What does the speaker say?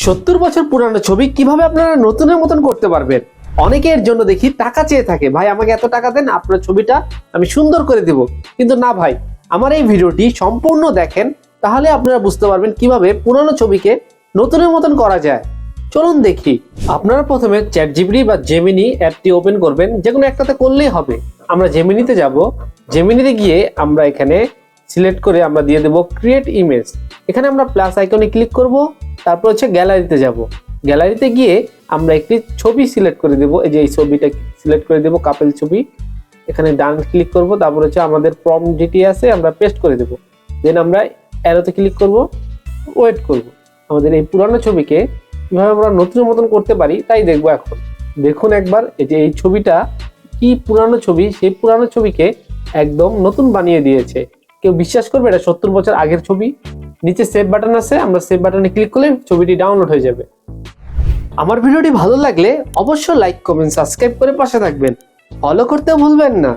70 বছর পুরানো ছবি কিভাবে আপনারা নতুনের মতন করতে পারবেন। অনেকের জন্য দেখি টাকা চেয়ে থাকে, ভাই আমাকে এত টাকা দেন, আপনার ছবিটা আমি সুন্দর করে দেব। কিন্তু না ভাই, আমার এই ভিডিওটি সম্পূর্ণ দেখেন, তাহলে আপনারা বুঝতে পারবেন কিভাবে পুরানো ছবিকে নতুনের মতন করা যায়। চলুন দেখি। আপনারা প্রথমে চ্যাটজিপিটি বা জেমিনি অ্যাপটি ওপেন করবেন, যে কোনো একটাতে করলেই হবে। আমরা জেমিনিতে যাব, জেমিনিতে গিয়ে আমরা এখানে সিলেক্ট করে আমরা দিয়ে দেব ক্রিয়েট ইমেজ। এখানে আমরা প্লাস আইকনে ক্লিক করব, তারপর হচ্ছে গ্যালারিতে যাব। গ্যালারিতে গিয়ে আমরা একটি ছবি সিলেক্ট করে দেব, এই যে এই ছবিটা সিলেক্ট করে দেব, কাপেল ছবি। এখানে ডান ক্লিক করব, তারপর হচ্ছে আমাদের প্রম্পট যেটি আছে আমরা পেস্ট করে দেব। দেন আমরা অ্যারোতে ক্লিক করব, ওয়েট করব। আমাদের এই পুরানো ছবিকে কিভাবে আমরা নতুনের মতন করতে পারি তাই দেখবো এখন। দেখুন একবার, এই যে এই ছবিটা কি পুরানো ছবি, সেই পুরানো ছবিকে একদম নতুন বানিয়ে দিয়েছে। কেউ বিশ্বাস করবে এটা 70 বছর আগের ছবি। নিচে সেভ বাটন আছে, আমরা সেভ বাটনে ক্লিক করলে ছবিটি ডাউনলোড হয়ে যাবে। আমার ভিডিওটি ভালো লাগলে অবশ্যই লাইক, কমেন্ট, সাবস্ক্রাইব করে পাশে থাকবেন। ফলো করতেও ভুলবেন না।